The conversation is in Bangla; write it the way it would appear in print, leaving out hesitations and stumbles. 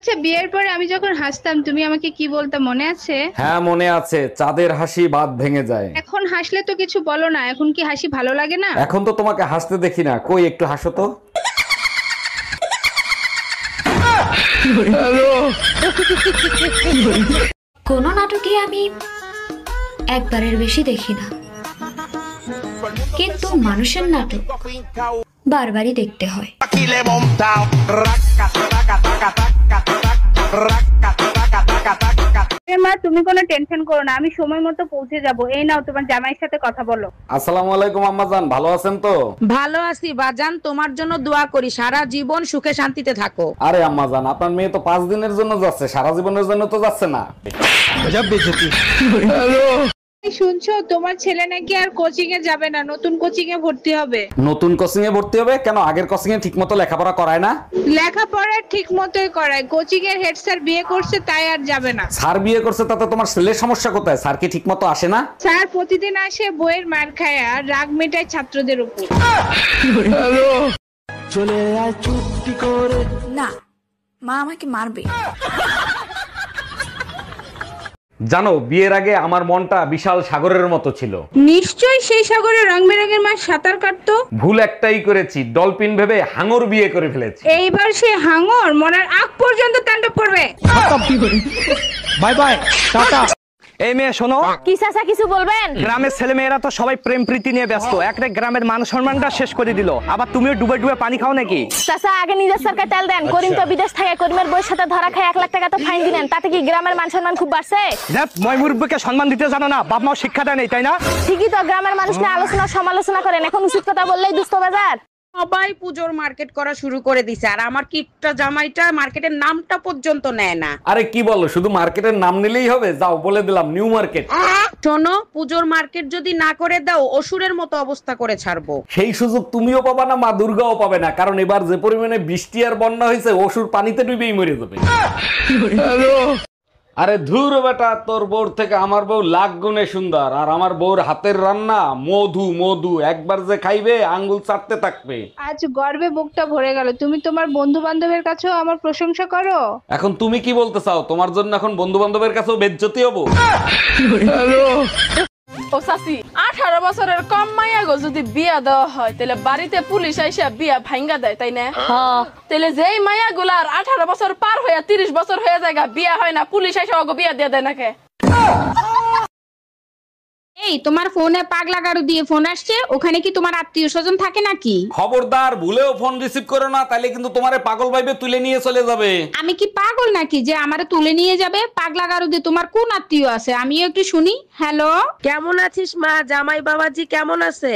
আচ্ছা, বিয়ের পরে আমি যখন হাসতাম তুমি আমাকে কি বলতে মনে আছে? হ্যাঁ মনে আছে, চাঁদের হাসি বাদ ভেঙে যায়। এখন হাসলে তো কিছু বলো না, এখন কি হাসি ভালো লাগে না? এখন তো তোমাকে হাসতে দেখি না, কই একটু হাসো তো। কোন নাটকে আমি একবারের বেশি দেখি না, কিন্তু মানুষের নাটক বারবারই দেখতে হয়। মা, তুমি কোনো টেনশন করো না, আমি সময় মতো পৌঁছে যাব। এই নাও, তোমার জামাইয়ের সাথে কথা বলো। আসসালামু আলাইকুম আম্মাজান, ভালো আছেন তো? ভালো আছি বাজান, তোমার জন্য দোয়া করি সারা জীবন সুখে শান্তিতে থাকো। আরে আম্মাজান, আপনার মেয়ে তো 5 দিনের জন্য যাচ্ছে, সারা জীবনের জন্য তো যাচ্ছে না। এই শুনছো, তোমার ছেলে নাকি আর কোচিং এ যাবে না, নতুন কোচিং এ ভর্তি হবে। নতুন কোচিং এ ভর্তি হবে কেন? আগের কোচিং এ ঠিকমতো লেখাপড়া করায় না? লেখাপড়া ঠিক মতোই করায়, কোচিং এর হেড স্যার বিয়ে করছে তাই আর যাবে না। স্যার বিয়ে করছে তাতে তোমার ছেলের সমস্যা কোথায়? স্যার কি ঠিকমতো আসে না? স্যার প্রতিদিন আসে বইয়ের মার খায় আর রাগ মেটায় ছাত্রদের উপর। না, মা আমাকে মারবে। জানো, বিয়ের আগে আমার মনটা বিশাল সাগরের মতো ছিল। নিশ্চয়ই সেই সাগরে রং বেরঙের মাছ সাঁতার কাটতো। ভুল একটাই করেছি, ডলফিন ভেবে হাঙর বিয়ে করে ফেলেছি। এইবার সে হাঙর মরার আগ পর্যন্ত তাণ্ডব করবে। Bye bye, tata. এই মেয়ে শোনো, কি চাচা কিছু বলবেন? গ্রামের ছেলে মেয়েরা তো সবাই প্রেম প্রীতি নিয়ে ব্যস্ত, একটা গ্রামের মান সম্মানটা শেষ করে দিল, আবার তুমিও ডুবে ডুবে পানি খাও নাকি? চাচা আগে নিজের সরকার তেল দেন। করিম তো বিদেশ থাকে, করিমের বইয়ের সাথে ধরা খায় 1 লাখ টাকা তো ফাইন দিলেন, তাতে কি গ্রামের মান সম্মান খুব বাড়ছে? মই মুরব্বীকে সম্মান দিতে জানো না, বাপ মাও শিক্ষা দেয় নাই, তাই না? ঠিকই তো, গ্রামের মানুষ নিয়ে আলোচনা সমালোচনা করেন, এখন উচিত কথা বললেই দুস্থ বাজার। সবাই পুজোর মার্কেট করা শুরু করে দিছে, আর আমার কিটটা জামাইটা মার্কেটের নামটা পর্যন্ত নেয় না। আরে কি বলো, শুধু মার্কেটের নাম নিলেই হবে? যাও বলে দিলাম নিউ মার্কেট। শোনো, পুজোর মার্কেট যদি না করে দাও অসুরের মতো অবস্থা করে ছাড়বো। সেই সুযোগ তুমিও পাবা না, মা দুর্গাও পাবে না, কারণ এবার যে পরিমাণে বৃষ্টি আর বন্যা হয়েছে, অসুর পানিতে ডুবেই মরে যাবে। আরে ধুর বেটা, তোর বউর থেকে আমার বউ লাখ গুণে সুন্দর, আর আমার বউর হাতের রান্না মধু মধু, একবার যে খাইবে আঙ্গুল চাটতে থাকবে। আজ গর্বে বুকটা ভরে গেল। তুমি তোমার বন্ধু বান্ধবের কাছেও আমার প্রশংসা করো। এখন তুমি কি বলতে চাও? তোমার জন্য এখন বন্ধু বান্ধবের কাছেও বেজ্জতি হবো? ও চাচি, 18 বছরের কম মাইয়া গো যদি বিয়া দেওয়া হয় তাহলে বাড়িতে পুলিশ আইসা বিয়া ভাঙ্গা দেয়, তাই না? তাহলে যেই মাইয়া গুলার 18 বছর পার হয়ে 30 বছর হয়ে যায় বিয়া হয় না, পুলিশ আইসা ওগো বিয়া দিয়ে দেয় নাকি? এই তোমার ফোনে পাগলা গাড়ু দিয়ে ফোন আসছে, ওখানে কি তোমার আত্মীয় স্বজন থাকে নাকি? খবরদার, ভুলেও ফোন রিসিভ করো না, তাহলে কিন্তু তোমারে পাগল ভাইবে তুলে নিয়ে চলে যাবে। আমি কি পাগল নাকি যে আমারে তুলে নিয়ে যাবে? পাগলা গাড়ু দিয়ে তোমার কোন আত্মীয় আছে আমিও একটু শুনি। হ্যালো, কেমন আছিস মা? জামাই বাবাজি কেমন আছে?